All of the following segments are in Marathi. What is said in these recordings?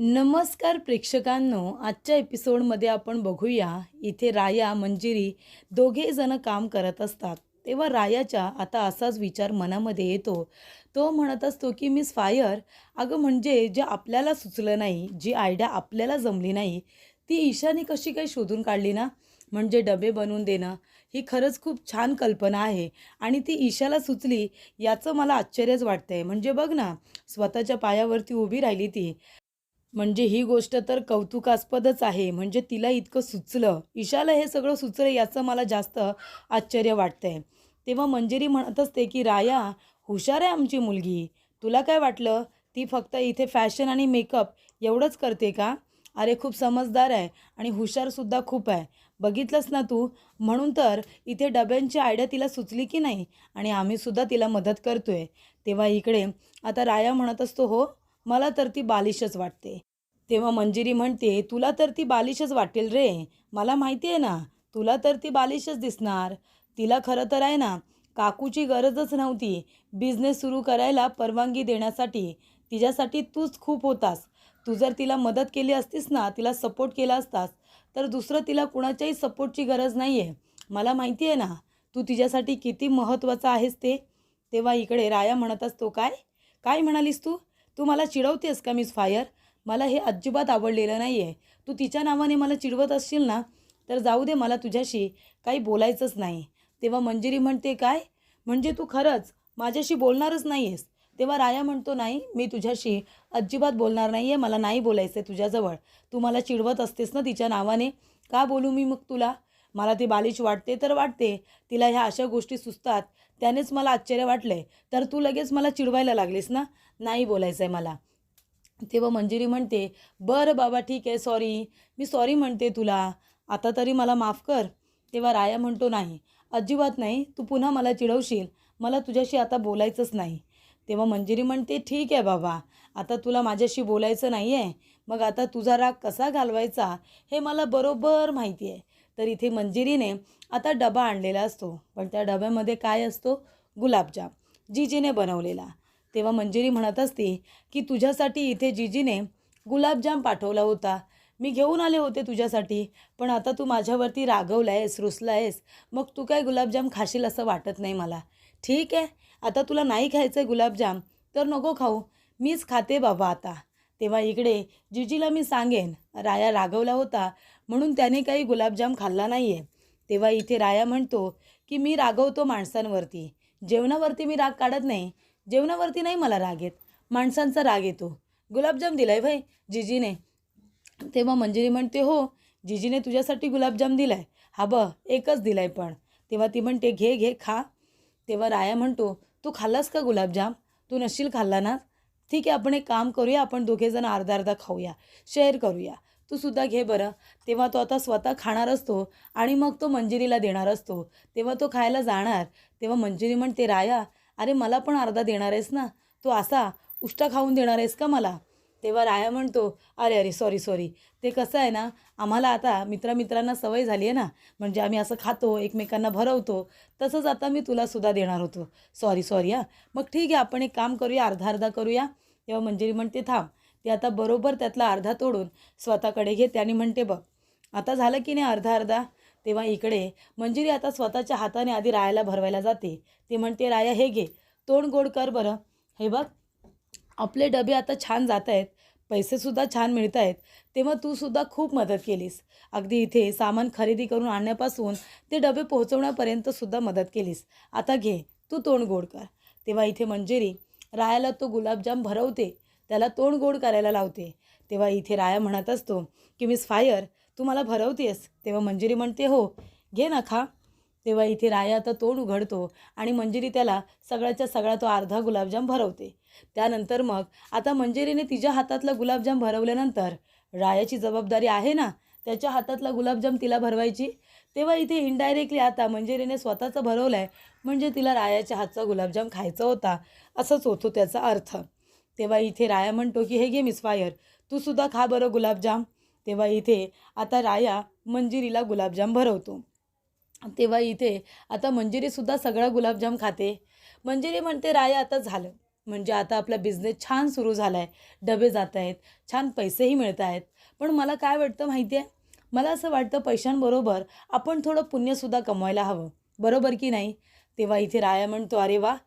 नमस्कार प्रेक्षकांनो, आजच्या एपिसोडमध्ये आपण बघूया. इथे राया मंजिरी दोघे जण काम करत असतात. तेव्हा रायाच्या आता असाच विचार मनामध्ये येतो. तो म्हणत असतो की मिस फायर, अगं म्हणजे जे आपल्याला सुचलं नाही, जी आयडिया आपल्याला जमली नाही, ती ईशाने कशी काही शोधून काढली ना. म्हणजे डबे बनवून देणं ही खरंच खूप छान कल्पना आहे आणि ती ईशाला सुचली याचं मला आश्चर्यच वाटतंय. म्हणजे बघ ना, स्वतःच्या पायावरती उभी राहिली ती. म्हणजे ही गोष्ट तर कौतुकास्पदच आहे. म्हणजे तिला इतकं सुचलं, ईशाला हे सगळं सुचलं याचं मला जास्त आश्चर्य वाटतंय. तेव्हा मंजिरी म्हणत असते, की "राया, हुशार आहे आमची मुलगी. तुला काय वाटलं, ती फक्त इथे फॅशन आणि मेकअप एवढंच करते का? अरे खूप समजदार आहे आणि हुशारसुद्धा खूप आहे. बघितलंस ना तू? म्हणून तर इथे डब्यांची आयडिया तिला सुचली की नाही आणि आम्हीसुद्धा तिला मदत करतोय." तेव्हा इकडे आता राया म्हणत असतो, "हो, मला तर ती बालिशच वाटते." तेव्हा मंजिरी म्हणते, "तुला तर ती बालिशच वाटेल रे. मला माहिती आहे ना, तुला तर ती बालिशच दिसणार. तिला खरं तर आहे ना, काकूची गरजच नव्हती बिझनेस सुरू करायला परवानगी देण्यासाठी. तिच्यासाठी तूच खूप होतास. तू जर तिला मदत केली असतीस ना, तिला सपोर्ट केला असतास, तर दुसरं तिला कुणाच्याही सपोर्टची गरज नाही आहे. मला माहिती आहे ना, तू तिच्यासाठी किती महत्त्वाचा आहेस ते." तेव्हा इकडे राया म्हणत असतो, "काय? काय म्हणालीस तू? तू मला चिडवतेस का मिस फायर? मला हे अजिबात आवडलेलं नाही आहे. तू तिच्या नावाने मला चिडवत असशील ना, तर जाऊ दे, मला तुझ्याशी काही बोलायचंच नाही." तेव्हा मंजिरी म्हणते, "काय? म्हणजे तू खरंच माझ्याशी बोलणारच नाही आहेस?" तेव्हा राया म्हणतो, "नाही, मी तुझ्याशी अजिबात बोलणार नाही आहे. मला नाही बोलायचं आहे तुझ्याजवळ. तू मला चिडवत असतेस ना तिच्या नावाने. का बोलू मी मग तुला? मला ती बालिश वाटते तर वाटते. तिला ह्या अशा गोष्टी सुचतात, त्यानेच मला आश्चर्य वाटलं तर तू लगेच मला चिडवायला लागलीस ना? नाही बोलायचं आहे मला." तेव्हा मंजिरी म्हणते, "बरं बाबा ठीक आहे, सॉरी. मी सॉरी म्हणते तुला. आता तरी मला माफ कर." तेव्हा राया म्हणतो, "नाही, अजिबात नाही. तू पुन्हा मला चिडवशील. मला तुझ्याशी आता बोलायचंच नाही." तेव्हा मंजिरी म्हणते, "ठीक आहे बाबा. आता तुला माझ्याशी बोलायचं नाही आहे. मग आता तुझा राग कसा घालवायचा हे मला बरोबर माहिती आहे." तर इथे मंजिरीने आता डबा आणलेला असतो. पण त्या डब्यामध्ये काय असतो? गुलाबजाम, जीजीने बनवलेला. तेव्हा मंजिरी म्हणत असते, की "तुझ्यासाठी इथे जीजीने गुलाबजाम पाठवला होता. मी घेऊन आले होते तुझ्यासाठी. पण आता तू माझ्यावरती रागवला आहेस, रुसला आहेस. मग तू काय गुलाबजाम खाशील असं वाटत नाही मला. ठीक आहे, आता तुला नाही खायचं आहे गुलाबजाम, तर नको खाऊ. मीच खाते बाबा आता." तेव्हा इकडे जीजीला मी सांगेन, राया रागवला होता म्हणून त्याने काही गुलाबजाम खाल्ला नाही आहे. तेव्हा इथे राया म्हणतो, की "मी रागवतो माणसांवरती. जेवणावरती मी राग काढत नाही. जेवणावरती नाही मला राग येत. माणसांचा राग येतो. गुलाबजाम दिलाय व्हय जीजीने?" तेव्हा मंजिरी म्हणते, "हो, जीजीने तुझ्यासाठी गुलाबजाम दिलाय. हा बघ, एकच दिलाय पण." तेव्हा ती म्हणते, "घे, घे, खा." तेव्हा राया म्हणतो, "तू खाल्लास का गुलाबजाम? तू नसशील खाल्ला ना? ठीक आहे, आपण एक काम करूया, आपण दोघेजण अर्धा-अर्धा खाऊया, शेअर करूया. तू सुद्धा घे बरं." तेव्हा तो आता स्वतः खाणार असतो आणि मग तो मंजिरीला देणार असतो. तेव्हा तो खायला जाणार. तेव्हा मंजिरी म्हणते, "राया, अरे मला पण अर्धा देणार आहेस ना? तू असा उष्टा खाऊन देणार आहेस का मला?" तेव्हा राया म्हणतो, "अरे, अरे, सॉरी, सॉरी. ते कसं आहे ना, आम्हाला आता मित्रांना सवय झाली आहे ना, म्हणजे आम्ही असं खातो, एकमेकांना भरवतो. तसंच आता मी तुलासुद्धा देणार होतो. सॉरी, सॉरी हां. मग ठीक आहे, आपण एक काम करूया, अर्धा-अर्धा करूया." तेव्हा मंजिरी म्हणते, "थांब." ती आता बरोबर त्यातला अर्धा तोडून स्वतःकडे घेते आणि म्हणते, "बघ, आता झालं की नाही अर्धा-अर्धा?" तेव्हा इकडे मंजिरी आता स्वतःच्या हाताने आधी रायाला भरवायला जाते. ती म्हणते, "राया, हे घे, तोंड गोड कर बरं. हे बघ, आपले डबे आता छान जात आहेत, पैसेसुद्धा छान मिळत आहेत. तेव्हा तू सुद्धा खूप मदत केलीस. अगदी इथे सामान खरेदी करून आणण्यापासून ते डबे पोहोचवण्यापर्यंत सुद्धा मदत केलीस. आता घे, तू तोंड गोड कर." तेव्हा इथे मंजिरी रायाला तो गुलाबजाम भरवते, त्याला तोंड गोड करायला लावते. तेव्हा इथे राया म्हणत असतो, की "मिस फायर, तू मला भरवतेस?" तेव्हा मंजिरी म्हणते, "हो, घे ना, खा." तेव्हा इथे राया आता तोंड उघडतो आणि मंजिरी त्याला सगळ्याच्या सगळा तो अर्धा गुलाबजाम भरवते. त्यानंतर मग आता मंजिरीने तिच्या हातातला गुलाबजाम भरवल्यानंतर रायाची जबाबदारी आहे ना, त्याच्या हातातला गुलाबजाम तिला भरवायची. तेव्हा इथे इनडायरेक्टली आता मंजिरीने स्वतःचा भरवला आहे, म्हणजे तिला रायाच्या हातचा गुलाबजाम खायचा होता, असंच होतो त्याचा अर्थ. तेव्हा इथे राया म्हणतो, की "हे घे मिस फायर, तू सुद्धा खा बरं गुलाबजाम." तेव्हा इथे आता राया मंजिरीला गुलाबजाम भरवतो. तेव्हा इथे आता मंजिरीसुद्धा सगळा गुलाबजाम खाते. मंजिरी म्हणते, "राया, आता झालं. म्हणजे आता आपला बिझनेस छान सुरू झाला आहे, डबे जात आहेत, छान पैसेही मिळत आहेत. पण मला काय वाटतं माहिती आहे, मला असं वाटतं पैशांबरोबर आपण थोडं पुण्यसुद्धा कमवायला हवं, बरोबर की नाही? तेव्हा इथे राया म्हणतो, "अरे वाह!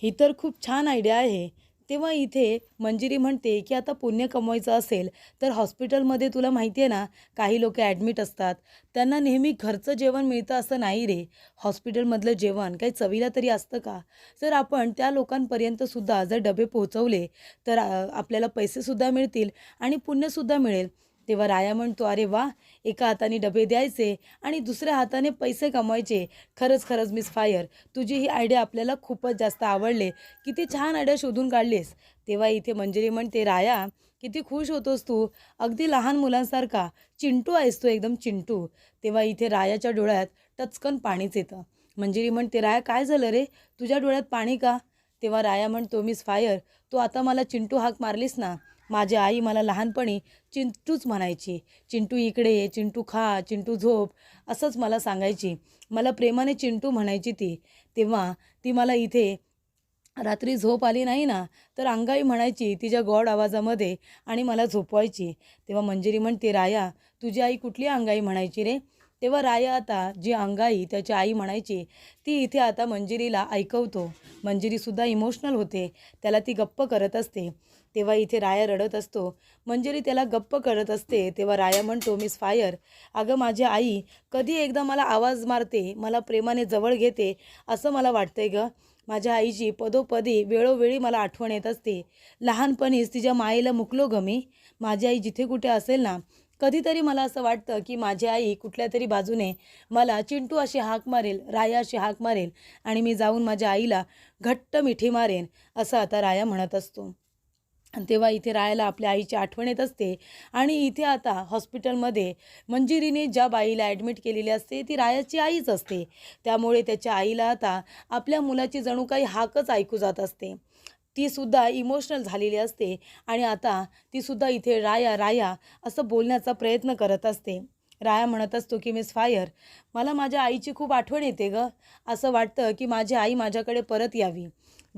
ही तर खूप छान आयडिया आहे." तेव्हा इथे मंजिरी म्हणते, की आता पुण्य कमवायचं असेल, तर हॉस्पिटलमध्ये तुला माहिती आहे ना, काही लोकं ॲडमिट असतात. त्यांना नेहमी घरचं जेवण मिळतं असं नाही रे. हॉस्पिटलमधलं जेवण काही चवीला तरी असतं का? जर आपण त्या लोकांपर्यंतसुद्धा जर डबे पोहोचवले, तर आपल्याला पैसेसुद्धा मिळतील आणि पुण्यसुद्धा मिळेल. तेव्हा राया म्हणतो, "अरे वाह! एका हाताने डबे द्यायचे आणि दुसऱ्या हाताने पैसे कमवायचे. खरंच, खरंच मिस फायर, तुझी ही आयडिया आपल्याला खूपच जास्त आवडले. किती छान आयडिया शोधून काढलीस." तेव्हा इथे मंजिरी म्हणते, "राया, किती खुश होतोस तू. अगदी लहान मुलांसारखा. चिंटू आहेस तू, एकदम चिंटू." तेव्हा इथे रायाच्या डोळ्यात टचकन पाणीच येतं. मंजिरी म्हणते, "राया, काय झालं रे? तुझ्या डोळ्यात पाणी का?" तेव्हा राया म्हणतो, "मिस फायर, तू आता मला चिंटू हाक मारलीस ना. माझी आई मला लहानपणी चिंटूच म्हणायची. चिंटू इकडे ये, चिंटू खा, चिंटू झोप असंच मला सांगायची. मला प्रेमाने चिंटू म्हणायची ती. तेव्हा ती मला इथे रात्री झोप आली नाही ना, तर अंगाई म्हणायची तिच्या गोड आवाजामध्ये आणि मला झोपवायची." तेव्हा मंजिरी म्हणते, "राया, तुझी आई कुठली अंगाई म्हणायची रे?" तेव्हा राया आता जी अंगाई त्याची आई म्हणायची, ती इथे आता मंजिरीला ऐकवतो. मंजिरीसुद्धा इमोशनल होते. त्याला ती गप्प करत असते. तेव्हा इथे राया रडत असतो. मंजिरी त्याला गप्प करत असते. तेव्हा राया म्हणतो, "मिस फायर, अगं माझी आई कधी एकदा मला आवाज मारते, मला प्रेमाने जवळ घेते, असं मला वाटतंय गं. माझ्या आईची पदोपदी वेळोवेळी मला आठवण येत असते. लहानपणीच तिच्या मायेला मुकलो गं मी. माझी आई जिथे कुठे असेल ना, कधीतरी मला असं वाटतं की माझी आई कुठल्यातरी बाजूने मला चिंटू अशी हाक मारेल, राया अशी हाक मारेल आणि मी जाऊन माझ्या आईला घट्ट मिठी मारेन." असं आता राया म्हणत असतो. आणि तेव्हा इथे रायाला आपल्या आईची आठवण येत असते आणि इथे आता हॉस्पिटलमध्ये मंजिरीने ज्या बाईला ॲडमिट केलेली असते ती रायाची आईच असते. त्यामुळे त्याच्या आईला आता आपल्या मुलाची जणू काही हाकच ऐकू जात असते. ती सुद्धा इमोशनल झालेली असते आणि आता ती सुद्धा इथे राया, राया असं बोलण्याचा प्रयत्न करत असते. राया म्हणत असतो की मिस फायर, मला माझ्या आईची खूप आठवण येते गं. असं वाटतं की माझी आई माझ्याकडे परत यावी.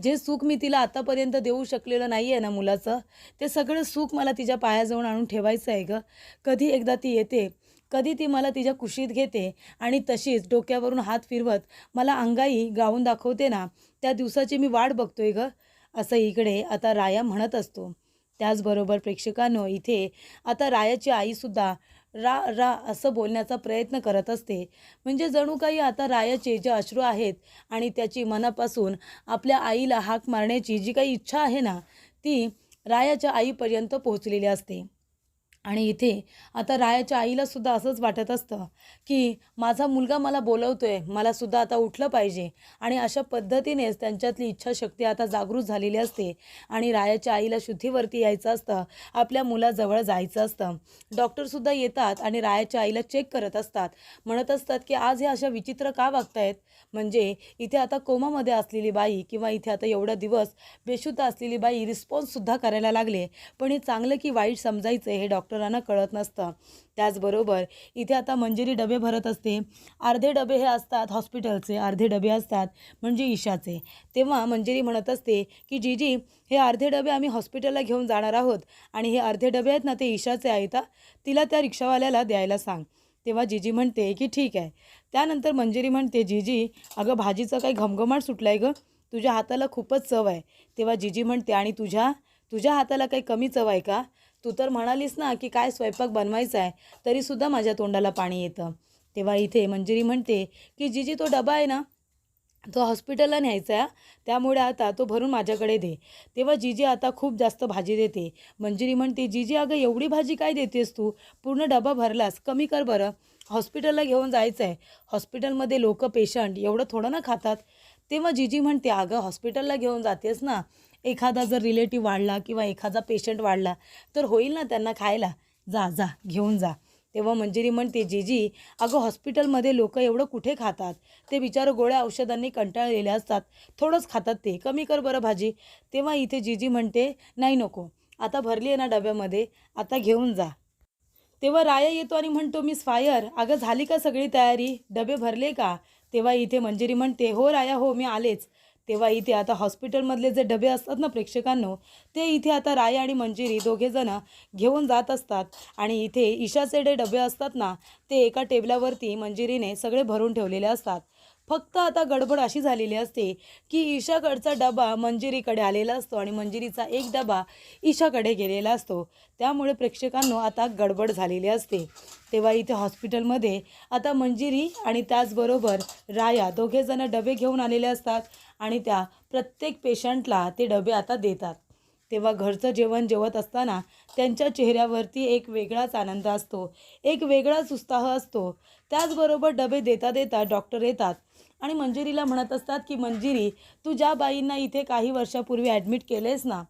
जे सुख मी तिला आतापर्यंत देऊ शकलेलं नाही आहे ना मुलाचं, ते सगळं सुख मला तिच्या पायाजवळ आणून ठेवायचं आहे गं. कधी एकदा ती येते, कधी ती मला तिच्या कुशीत घेते आणि तशीच डोक्यावरून हात फिरवत मला अंगाई गाऊन दाखवते ना, त्या दिवसाची मी वाट बघतोय गं. असं इकडे आता राया म्हणत असतो. त्याचबरोबर प्रेक्षकांनो इथे आता रायाची आईसुद्धा रा रा असं बोलण्याचा प्रयत्न करत असते. म्हणजे जणू काही आता रायाचे जे अश्रू आहेत आणि त्याची मनापासून आपल्या आईला हाक मारण्याची जी काही इच्छा आहे ना, ती रायाच्या आईपर्यंत पोहोचलेली असते. आणि इथे आता रायाच्या आईलासुद्धा असंच वाटत असतं, की माझा मुलगा मला बोलवतोय, मलासुद्धा आता उठलं पाहिजे आणि अशा पद्धतीनेच त्यांच्यातली इच्छाशक्ती आता जागृत झालेली असते आणि रायाच्या आईला शुद्धीवरती यायचं असतं, आपल्या मुलाजवळ जायचं असतं. डॉक्टरसुद्धा येतात आणि रायाच्या आईला चेक करत असतात. म्हणत असतात, की आज हे अशा विचित्र का वागतायत? म्हणजे इथे आता कोमामध्ये असलेली बाई किंवा इथे आता एवढा दिवस बेशुद्ध असलेली बाई रिस्पॉन्ससुद्धा करायला लागले. पण हे चांगलं की वाईट समजायचं हे डॉक्टरांना कळत नसतं. त्याचबरोबर इथे आता मंजिरी डबे भरत असते. अर्धे डबे हे असतात हॉस्पिटलचे, अर्धे डबे असतात म्हणजे ईशाचे. तेव्हा मंजिरी म्हणत असते की जीजी, हे अर्धे डबे आम्ही हॉस्पिटलला घेऊन जाणार आहोत आणि हे अर्धे डबे आहेत ना ते ईशाचे आहेत हा. तिला त्या रिक्षावाल्याला द्यायला सांग. तेव्हा जीजी म्हणते की ठीक आहे. त्यानंतर मंजिरी म्हणते, जीजी अगं भाजीचा काही घमघमाट सुटलाय गं, तुझ्या हाताला खूपच चव आहे. तेव्हा जीजी म्हणते, आणि तुझ्या तुझ्या हाताला काही कमी चव आहे का? तू तर म्हणालीस ना की काय स्वयंपाक बनवायचा आहे, तरीसुद्धा माझ्या तोंडाला पाणी येतं. तेव्हा इथे मंजिरी म्हणते की जीजी तो डबा आहे ना, तो हॉस्पिटलला न्यायचा आहे, त्यामुळे आता तो भरून माझ्याकडे दे. तेव्हा जीजी आता खूप जास्त भाजी देते. मंजिरी म्हणते, जीजी अगं एवढी भाजी काय देतेस तू? पूर्ण डबा भरलास, कमी कर बरं. हॉस्पिटलला घेऊन जायचं आहे. हॉस्पिटलमध्ये लोकं पेशंट एवढं थोडं ना खातात. तेव्हा जीजी म्हणते, अगं हॉस्पिटलला घेऊन जातेस ना, एखादा जर रिलेटिव्ह वाढला किंवा एखादा पेशंट वाढला तर होईल ना त्यांना खायला. जा जा घेऊन जा. तेव्हा मंजिरी म्हणते, जीजी अगं हॉस्पिटलमध्ये लोकं एवढं कुठे खातात? ते बिचारं गोळ्या औषधांनी कंटाळलेले असतात, थोडंच खातात ते, कमी कर बरं भाजी. तेव्हा इथे जीजी म्हणते, नाही नको, आता भरली आहे ना डब्यामध्ये, आता घेऊन जा. तेव्हा राया येतो आणि म्हणतो, मिस फायर अगं झाली का सगळी तयारी, डबे भरले का? तेव्हा इथे मंजिरी म्हणते, हो राया हो, मी आलेच. तेव्हा इथे आता हॉस्पिटलमधले जे डबे असतात ना प्रेक्षकांनो, ते इथे आता राया आणि मंजिरी दोघेजणं घेऊन जात असतात. आणि इथे ईशाचे जे डबे असतात ना, ते एका टेबलावरती मंजिरीने सगळे भरून ठेवलेले असतात. फक्त आता गडबड अशी झालेली असते की ईशाकडचा डबा मंजिरीकडे आलेला असतो आणि मंजिरीचा एक डबा ईशाकडे गेलेला असतो. त्यामुळे प्रेक्षकांनो आता गडबड झालेली असते. तेव्हा इथे हॉस्पिटलमध्ये आता मंजिरी आणि त्याचबरोबर राया दोघेजणं डबे घेऊन आलेले असतात आणि त्या प्रत्येक पेशंटला ते डबे आता देतात. तेव्हा घरचं जेवण जेवत असताना त्यांच्या चेहऱ्यावरती एक वेगळाच आनंद असतो, एक वेगळाच उत्साह असतो. त्याचबरोबर डबे देता देता डॉक्टर येतात आणि मंजिरीला म्हणत असतात की मंजिरी, तू ज्या बाईंना इथे काही वर्षापूर्वी ॲडमिट केलेस ना,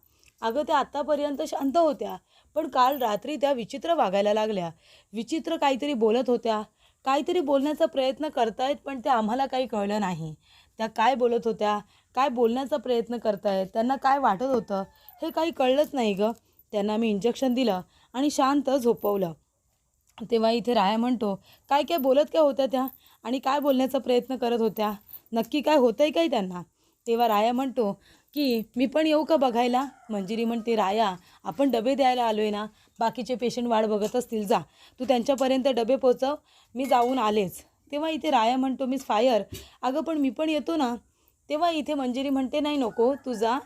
अगं त्या आत्तापर्यंत शांत होत्या, पण काल रात्री त्या विचित्र वागायला लागल्या. विचित्र काहीतरी बोलत होत्या, काहीतरी बोलण्याचा प्रयत्न करतायत, पण ते आम्हाला काही कळलं नाही. त्या काय बोलत होत्या, काय बोलण्याचा प्रयत्न करतायत, त्यांना काय वाटत होतं हे काही कळलंच नाही गं. त्यांना मी इंजेक्शन दिलं आणि शांत झोपवलं. तेव्हा इथे राया म्हणतो, काय काय बोलत काय होत्या त्या आणि काय बोलण्याचा प्रयत्न करत होत्या, नक्की काय होतंय काय त्यांना? तेव्हा राया म्हणतो की मी पण येऊ का बघायला? मंजिरी म्हणते, राया आपण डबे द्यायला आलो आहे ना, बाकीचे पेशंट वाट बघत असतील, जा तू त्यांच्यापर्यंत डबे पोचव, मी जाऊन आलेच. तेव्हा इथे राया म्हणतो, मिस फायर, अगं पण मी पण येतो ना. तेव्हा इथे मंजिरी म्हणते, नाही नको, तू जा,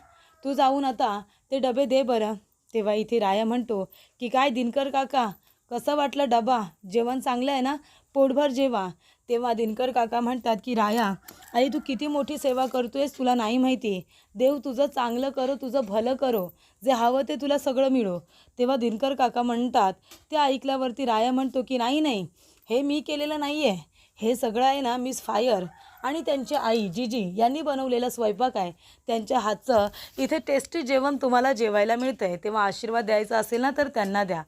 तू जाऊन आता ते डबे दे बरं. तेव्हा इथे राया म्हणतो की काय दिनकर काका, कसा वाटला डबा, जेवण चांगलं आहे ना, पोटभर जेवा. तेव्हा दिनकर काका म्हणतात की राया, आई तू किती मोठी सेवा करतोयस तुला नाही माहिती, देव तुझं चांगलं करो, तुझं भलं करो, जे हवं ते तुला सगळं मिळो. तेव्हा दिनकर काका म्हणतात, ते ऐकल्यावरती राया म्हणतो की नाही नाही, हे मी केलेलं नाही आहे, हे सगळं आहे ना मिस फायर आणि त्यांची आई जीजी यांनी बनवलेलं स्वयंपाक आहे. त्यांच्या हातचं इथे टेस्टी जेवण तुम्हाला जेवायला मिळतं आहे. तेव्हा आशीर्वाद द्यायचा असेल ना तर त्यांना द्या.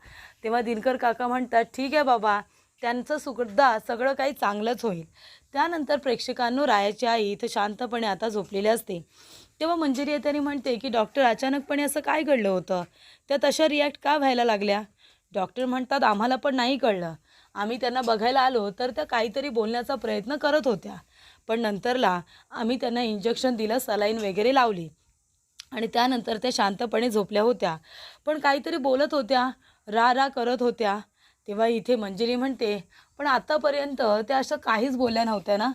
तेव्हा दिनकर काका म्हणतात, ठीक आहे बाबा, त्यांचं सुद्धा सगळं काही चांगलंच होईल. त्यानंतर प्रेक्षकांनो रायाची आई इथं शांतपणे आता झोपलेली असते. तेव्हा मंजिरी येताना म्हणते की डॉक्टर, अचानकपणे असं काय घडलं होतं, त्या तशा रिॲक्ट का व्हायला लागल्या? डॉक्टर म्हणतात, आम्हाला पण नाही कळलं, आम्ही त्यांना बघायला आलो तर त्या काहीतरी बोलण्याचा प्रयत्न करत होत्या, पण नंतरला आम्ही त्यांना इंजेक्शन दिलं, सलाईन वगैरे लावली आणि त्यानंतर त्या शांतपणे झोपल्या होत्या, पण काहीतरी बोलत होत्या, रा रा करत होत्या. तेव्हा इथे मंजिरी म्हणते, पण आतापर्यंत त्या अशा काहीच बोलल्या नव्हत्या ना?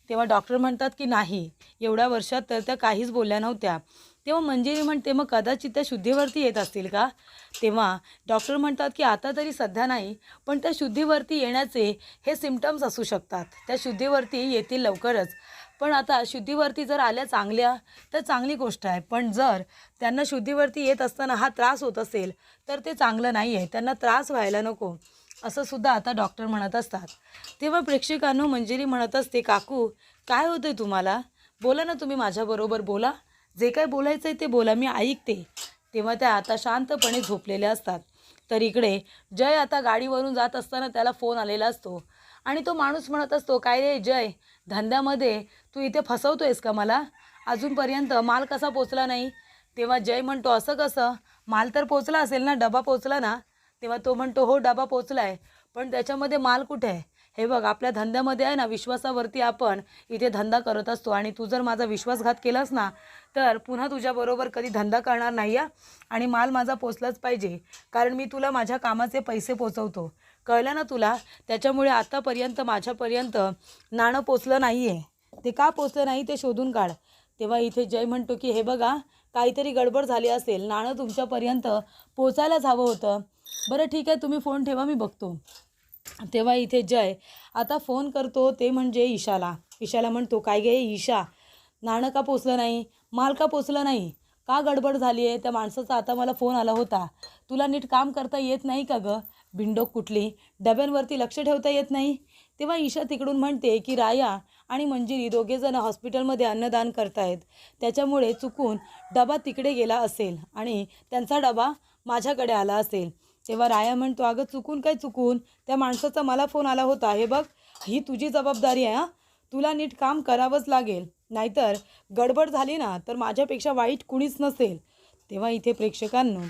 तेव्हा डॉक्टर म्हणतात की नाही, एवढ्या वर्षात तर त्या काहीच बोलल्या नव्हत्या. तेव्हा मंजिरी म्हणते, मग कदाचित त्या शुद्धीवरती येत असतील का? तेव्हा डॉक्टर म्हणतात की आता तरी सध्या नाही, पण त्या शुद्धीवरती येण्याचे हे सिम्पटम्स असू शकतात, त्या शुद्धीवरती येतील लवकरच. पण आता शुद्धीवरती जर आल्या चांगल्या तर चांगली गोष्ट आहे, पण जर त्यांना शुद्धीवरती येत असताना हा त्रास होत असेल तर ते चांगलं नाही आहे, त्यांना त्रास व्हायला नको, असं सुद्धा आता डॉक्टर म्हणत असतात. तेव्हा प्रेक्षकांनो मंजिरी म्हणत असते, काकू काय होतं आहे तुम्हाला, बोला ना, तुम्ही माझ्याबरोबर बोला, जे काय बोलायचं आहे ते बोला, मी ऐकते. तेव्हा त्या आता शांतपणे झोपलेल्या असतात. तर इकडे जय आता गाडीवरून जात असताना त्याला फोन आलेला असतो आणि तो माणूस म्हणत असतो, काय रे जय, धंद्यामध्ये तू इथे फसवतोयस का मला, अजूनपर्यंत माल कसा पोचला नाही? तेव्हा जय म्हणतो, असं कसं, माल तर पोचला असेल ना, डबा पोचला ना? तेव्हा तो म्हणतो, हो डबा पोचला आहे, पण त्याच्यामध्ये माल कुठे आहे? हे बघ, आपल्या धंद्यामध्ये आहे ना, विश्वासावरती आपण इथे धंदा करत असतो आणि तू जर माझा विश्वासघात केलास ना तर पुन्हा तुझ्याबरोबर कधी धंदा करणार नाही आहे आणि माल माझा पोचलाच पाहिजे, कारण मी तुला माझ्या कामाचे पैसे पोचवतो, कळलं ना तुला? त्याच्यामुळे आतापर्यंत माझ्यापर्यंत नाणं पोचलं नाही आहे, ते का पोचलं नाही ते शोधून काढ. तेव्हा इथे जय म्हणतो की हे बघा, काहीतरी गडबड झाली असेल, नाणं तुमच्यापर्यंत पोचायलाच हवं होतं. बरं ठीक आहे, तुम्ही फोन ठेवा, मी बघतो. तेव्हा इथे जय आता फोन करतो, ते म्हणजे ईशाला. ईशाला म्हणतो, काय गे ईशा, नाणं का पोचलं नाही, माल का पोचलं नाही, का गडबड झाली आहे? त्या माणसाचा आता मला फोन आला होता, तुला नीट काम करता येत नाही का गं, बिंडोक कुठली, डब्यांवरती लक्ष ठेवता येत नाही? तेव्हा ईशा तिकडून म्हणते की राया आणि मंजिरी दोघेजण हॉस्पिटलमध्ये अन्नदान करतायत, त्याच्यामुळे चुकून डबा तिकडे गेला असेल आणि त्यांचा डबा माझ्याकडे आला असेल. तेव्हा राया म्हणतो, अगं चुकून काय चुकून, त्या माणसाचा मला फोन आला होता, हे बघ, ही तुझी जबाबदारी आहे हां, तुला नीट काम करावंच लागेल, नाहीतर गडबड झाली ना तर माझ्यापेक्षा वाईट कुणीच नसेल. तेव्हा इथे प्रेक्षकांनो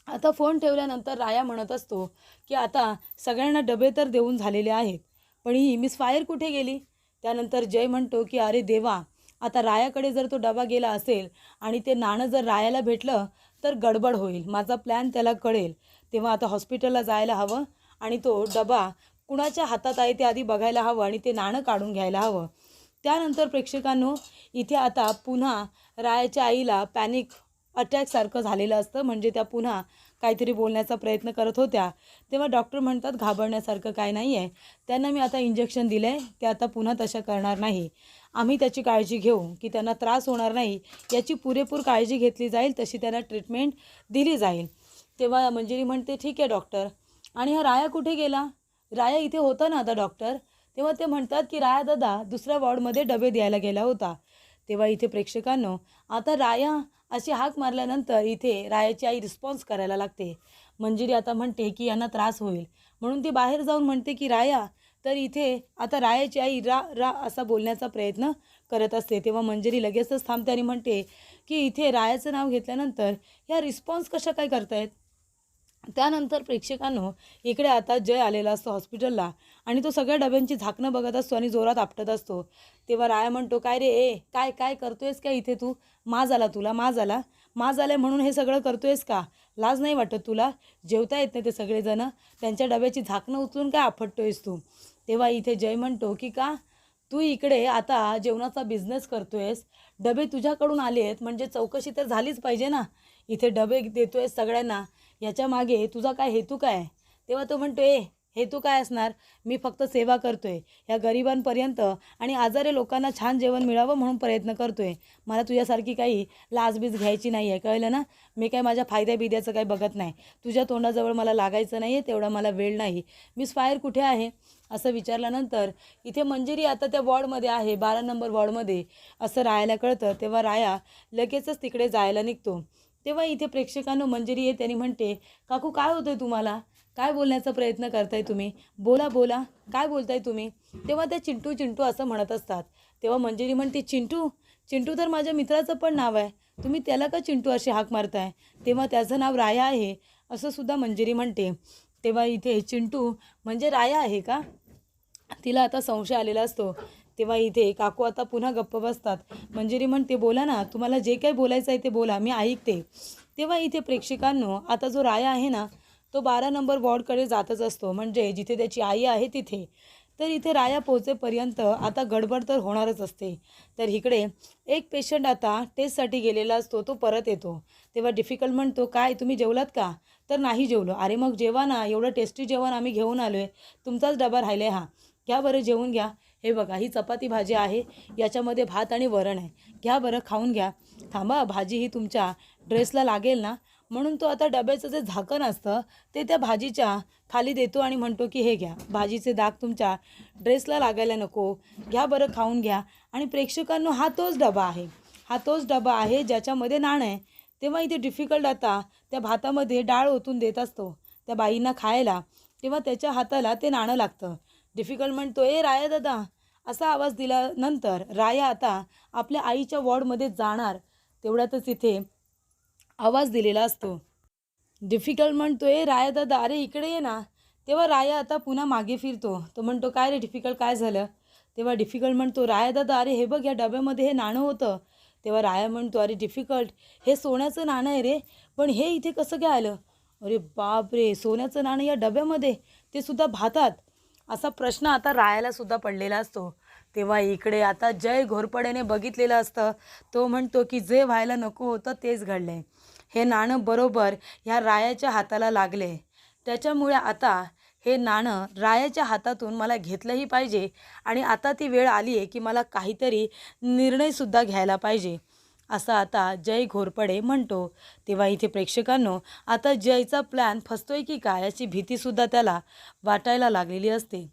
आता फोन ठेवल्यानंतर राया म्हणत असतो की आता सगळ्यांना डबे तर देऊन झालेले आहेत, पण ही मिस फायर कुठे गेली? त्यानंतर जय म्हणतो की अरे देवा, आता रायाकडे जर तो डबा गेला असेल आणि ते नाणं जर रायाला भेटलं तर गडबड होईल, माझा प्लॅन त्याला कळेल. तेव्हा आता हॉस्पिटलला जायला हवं आणि तो डबा कुणाच्या हातात आहे ते आधी बघायला हवं आणि ते नाणं काढून घ्यायला हवं. त्यानंतर प्रेक्षकांनो, इथे आता पुन्हा रायाच्या आईला पॅनिक अटॅकसारखं झालेलं असतं, म्हणजे त्या पुन्हा काहीतरी बोलण्याचा प्रयत्न करत होत्या. तेव्हा डॉक्टर म्हणतात घाबरण्यासारखं काय नाही आहे, त्यांना मी आता इंजेक्शन दिलं आहे, ते आता पुन्हा तशा करणार नाही. आम्ही त्याची काळजी घेऊ की त्यांना त्रास होणार नाही, याची पुरेपूर काळजी घेतली जाईल, तशी त्यांना ट्रीटमेंट दिली जाईल. तेव्हा मंजिरी म्हणते ठीक आहे डॉक्टर. आणि हा राया कुठे गेला? राया इथे होता ना आता डॉक्टर. तेव्हा ते म्हणतात की राया दादा दुसऱ्या वॉर्डमध्ये डबे द्यायला गेला होता. तेव्हा इथे प्रेक्षकांनो, आता राया अशी हाक मारल्यानंतर इथे रायाची आई रिस्पॉन्स करायला लागते. मंजिरी आता म्हणते की यांना त्रास होईल, म्हणून ती बाहेर जाऊन म्हणते की राया. तर इथे आता रायाची आई रा रा असा बोलण्याचा प्रयत्न करत असते. तेव्हा मंजिरी लगेचच थांबते आणि म्हणते की इथे रायाचं नाव घेतल्यानंतर ह्या रिस्पॉन्स कशा काय करतायत? त्यानंतर प्रेक्षकांनो, इकडे आता जय आलेला असतो हॉस्पिटलला आणि तो सगळ्या डब्यांची झाकणं बघत असतो आणि जोरात आपटत असतो. तेव्हा राया म्हणतो काय रे काय काय करतोयस काय इथे तू? माज आला तुला? माज आलाय म्हणून हे सगळं करतोयस का? लाज नाही वाटत तुला? जेवता येत नाही ते सगळेजणं, त्यांच्या डब्याची झाकणं उचलून काय आपटतोयस तू? तेव्हा इथे जय म्हणतो की का तू इकडे आता जेवणाचा बिझनेस करतोयस, डबे तुझ्याकडून आले आहेत म्हणजे चौकशी तर झालीच पाहिजे ना. इथे डबे देतोयस सगळ्यांना, याच्या मागे तुझा काय हेतू काय? तेव्हा तो म्हणतो हेतू काय असणार? मी फक्त सेवा करतोय ह्या गरिबांपर्यंत आणि आजारी लोकांना छान जेवण मिळावं म्हणून प्रयत्न करतोय. मला तुझ्यासारखी काही लाजबीज घ्यायची नाही आहे, कळलं ना? मी काय माझ्या फायद्या काही बघत नाही. तुझ्या तोंडाजवळ मला लागायचं नाही आहे, तेवढा मला वेळ नाही. मिस फायर कुठे आहे असं विचारल्यानंतर इथे मंजिरी आता त्या वॉर्डमध्ये आहे, 12 नंबर वॉर्डमध्ये असं रायाला कळतं. तेव्हा राया लगेचच तिकडे जायला निघतो. तेव्हा इथे प्रेक्षकांनो मंजिरी येते आणि म्हणते काकू काय होतंय तुम्हाला? काय बोलण्याचा प्रयत्न करताय तुम्ही? बोला बोला, काय बोलताय तुम्ही? तेव्हा त्या चिंटू चिंटू असं म्हणत असतात. तेव्हा मंजिरी म्हणते चिंटू? चिंटू तर माझ्या मित्राचं पण नाव आहे, तुम्ही त्याला का चिंटू अशी हाक मारताय? तेव्हा त्याचं नाव राया आहे असं सुद्धा मंजिरी म्हणते. तेव्हा इथे चिंटू म्हणजे राया आहे का? तिला आता संशय आलेला असतो. तेव्हा इथे काकू आता पुन्हा गप्प बसतात. मंजिरी म्हणते बोला ना, तुम्हाला जे काही बोलायचं आहे ते बोला, मी ऐकते. तेव्हा इथे प्रेक्षकांनो, आता जो राया आहे ना, तो 12 नंबर वॉर्डकडे जातच असतो, म्हणजे जिथे त्याची आई आहे तिथे. तर इथे राया पोहोचेपर्यंत आता गडबड तर होणारच असते. तर इकडे एक पेशंट आता टेस्टसाठी गेलेला असतो, तो परत येतो. तेव्हा डिफिकल्ट म्हणतो काय तुम्ही जेवलात का? तर नाही जेवलो. अरे मग जेवा ना, एवढं टेस्टी जेवण आम्ही घेऊन आलो आहे, तुमचाच डबा राहिला आहे. हां घ्या बरं जेवून घ्या. हे बघा ही चपाती भाजी आहे, याच्यामध्ये भात आणि वरण आहे, घ्या बरं खाऊन घ्या. थांबा, भाजी ही तुमच्या ड्रेसला लागेल ना. म्हणून तो आता डब्याचं जे झाकण असतं ते त्या भाजीच्या खाली देतो आणि म्हणतो की हे घ्या, भाजीचे दाग तुमच्या ड्रेसला लागायला नको, घ्या बरं खाऊन घ्या. आणि प्रेक्षकांनो, हा तोच डबा आहे ज्याच्यामध्ये नाणं आहे. तेव्हा इथे डिफिकल्ट आता त्या भातामध्ये डाळ ओतून देत असतो त्या बाईंना खायला. तेव्हा त्याच्या हाताला ते नाणं लागतं. डिफिकल्ट म्हणतो राया दादा असा आवाज दिल्यानंतर राया आता आपल्या आईच्या वॉर्डमध्ये जाणार, तेवढ्यातच इथे आवाज दिलेला असतो. डिफिकल्ट म्हणतो राया दादा अरे इकडे ये ना. तेव्हा राया आता पुन्हा मागे फिरतो. तो म्हणतो काय रे डिफिकल्ट काय झालं? तेव्हा डिफिकल्ट म्हणतो राया दादा अरे हे बघ या डब्यामध्ये हे नाणं होतं. तेव्हा राया म्हणतो अरे डिफिकल्ट हे सोन्याचं नाणं आहे रे, पण हे इथे कसं काय आलं? अरे बाप रे, सोन्याचं नाणं या डब्यामध्ये, ते सुद्धा भातात. असा प्रश्न आता रायाला सुद्धा पडलेला असतो. तेव्हा इकडे आता जय घोरपड्याने बघितलेलं असतं. तो म्हणतो की जे व्हायला नको होतं तेच घडले. हे नाणं बरोबर ह्या रायाच्या हाताला लागले, त्याच्यामुळे आता हे नाणं रायाच्या हातातून मला घेतलंही पाहिजे आणि आता ती वेळ आली आहे की मला काहीतरी निर्णयसुद्धा घ्यायला पाहिजे, असं आता जय घोरपडे म्हणतो. तेव्हा इथे प्रेक्षकांनो, आता जयचा प्लॅन फसतोय की काय याची भीतीसुद्धा त्याला वाटायला लागलेली असते.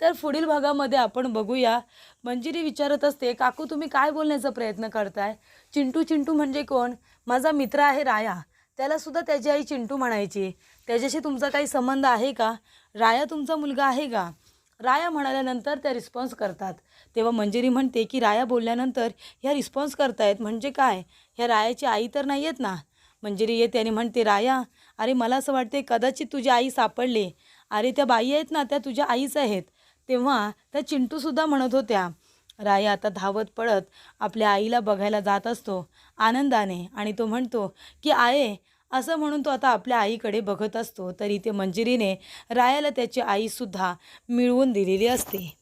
तर पुढील भागामध्ये आपण बघूया. मंजिरी विचारत असते काकू तुम्ही काय बोलण्याचा प्रयत्न करताय? चिंटू चिंटू म्हणजे कोण? माझा मित्र आहे राया, त्यालासुद्धा त्याची आई चिंटू म्हणायची, त्याच्याशी तुमचा काही संबंध आहे का? राया तुमचा मुलगा आहे का? राया म्हणाल्यानंतर त्या रिस्पॉन्स करतात. तेव्हा मंजिरी म्हणते की राया बोलल्यानंतर ह्या रिस्पॉन्स करतायत म्हणजे काय? ह्या रायाची आई तर नाही आहेत ना. मंजिरी येते आणि म्हणते राया अरे मला असं वाटते कदाचित तुझी आई सापडली. अरे त्या बाई आहेत ना त्या तुझ्या आईच आहेत. तेव्हा त्या चिंटूसुद्धा म्हणत होत्या राया आता धावत पळत आपल्या आईला बघायला जात असतो आनंदाने आणि तो म्हणतो की आहे असं म्हणून तो आता आपल्या आईकडे बघत असतो. तरी ते मंजिरीने रायाला त्याची आईसुद्धा मिळवून दिलेली असते.